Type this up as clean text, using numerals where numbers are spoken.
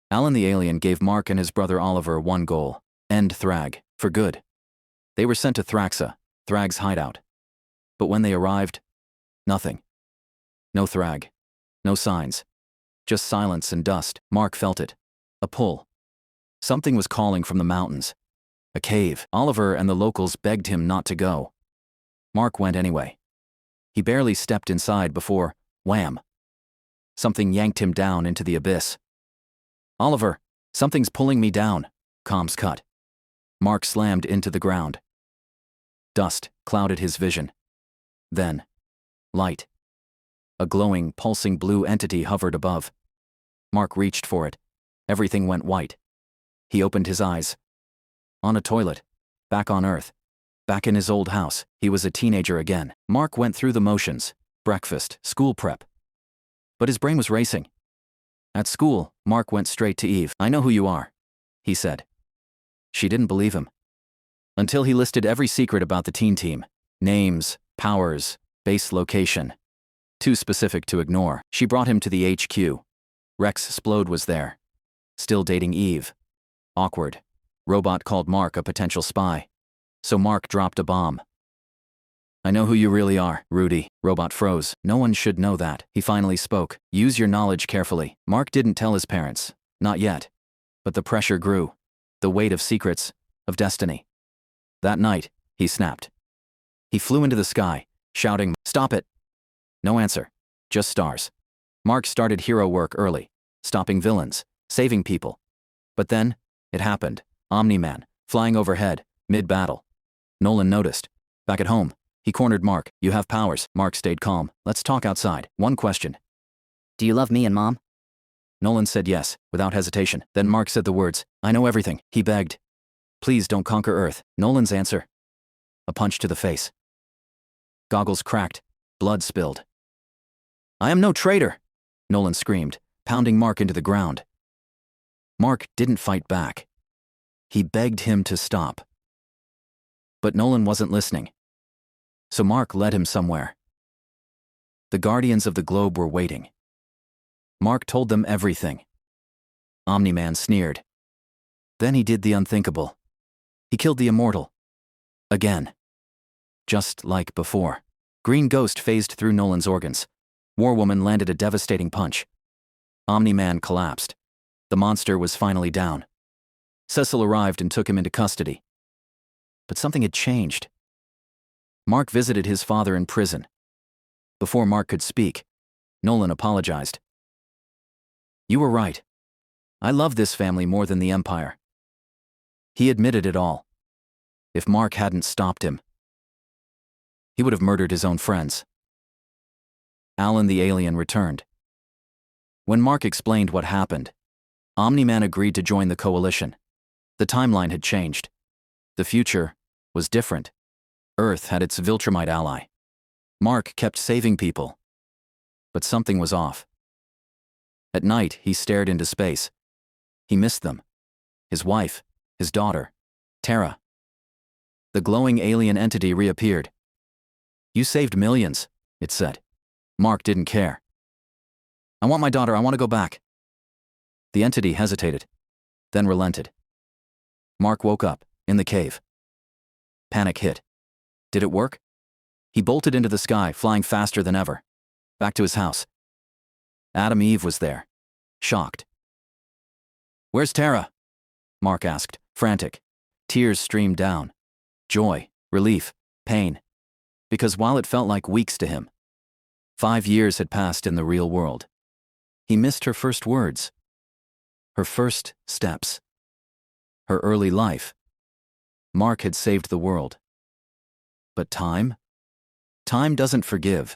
Alan the alien gave Mark and his brother Oliver one goal: end Thrag, for good. They were sent to Thraxa, Thrag's hideout. But when they arrived, nothing. No Thrag. No signs. Just silence and dust. Mark felt it. A pull. Something was calling from the mountains. A cave. Oliver and the locals begged him not to go. Mark went anyway. He barely stepped inside before, wham! Something yanked him down into the abyss. Oliver, something's pulling me down. Comms cut. Mark slammed into the ground. Dust clouded his vision. Then, light. A glowing, pulsing blue entity hovered above. Mark reached for it. Everything went white. He opened his eyes. On a toilet. Back on Earth. Back in his old house. He was a teenager again. Mark went through the motions. Breakfast, school prep. But his brain was racing. At school, Mark went straight to Eve. "I know who you are," he said. She didn't believe him. Until he listed every secret about the teen team. Names, powers, base location. Too specific to ignore. She brought him to the HQ. Rex Splode was there. Still dating Eve. Awkward. Robot called Mark a potential spy. So Mark dropped a bomb. "I know who you really are, Rudy." Robot froze. "No one should know that." He finally spoke. "Use your knowledge carefully." Mark didn't tell his parents. Not yet. But the pressure grew. The weight of secrets, of destiny. That night, he snapped. He flew into the sky, shouting, "Stop it!" No answer. Just stars. Mark started hero work early, stopping villains, saving people. But then, it happened. OMNI-MAN, flying overhead, mid-battle. Nolan noticed. Back at home, he cornered Mark. "You have powers." Mark stayed calm. "Let's talk outside. One question. Do you love me and Mom? Nolan said yes, without hesitation. Then Mark said the words, "I know everything." He begged. "Please don't conquer Earth." Nolan's answer. A punch to the face. Goggles cracked. Blood spilled. "I am no traitor," Nolan screamed, pounding Mark into the ground. Mark didn't fight back. He begged him to stop. But Nolan wasn't listening. So Mark led him somewhere. The Guardians of the Globe were waiting. Mark told them everything. OMNI-MAN sneered. Then he did the unthinkable. He killed the immortal. Again. Just like before. Green Ghost phased through Nolan's organs. War Woman landed a devastating punch. OMNI-MAN collapsed. The monster was finally down. Cecil arrived and took him into custody. But something had changed. Mark visited his father in prison. Before Mark could speak, Nolan apologized. "You were right. I love this family more than the Empire." He admitted it all. If Mark hadn't stopped him, he would have murdered his own friends. Alan the alien returned. When Mark explained what happened, OMNI-MAN agreed to join the coalition. The timeline had changed. The future was different. Earth had its Viltrumite ally. Mark kept saving people. But something was off. At night, he stared into space. He missed them. His wife, his daughter, Tara. The glowing alien entity reappeared. "You saved millions," it said. Mark didn't care. "I want my daughter, I want to go back." The entity hesitated, then relented. Mark woke up, in the cave. Panic hit. Did it work? He bolted into the sky, flying faster than ever. Back to his house. Adam Eve was there, shocked. "Where's Tara?" Mark asked, frantic. Tears streamed down. Joy, relief, pain. Because while it felt like weeks to him, 5 years had passed in the real world. He missed her first words. Her first steps. Her early life. Mark had saved the world. But time? Time doesn't forgive.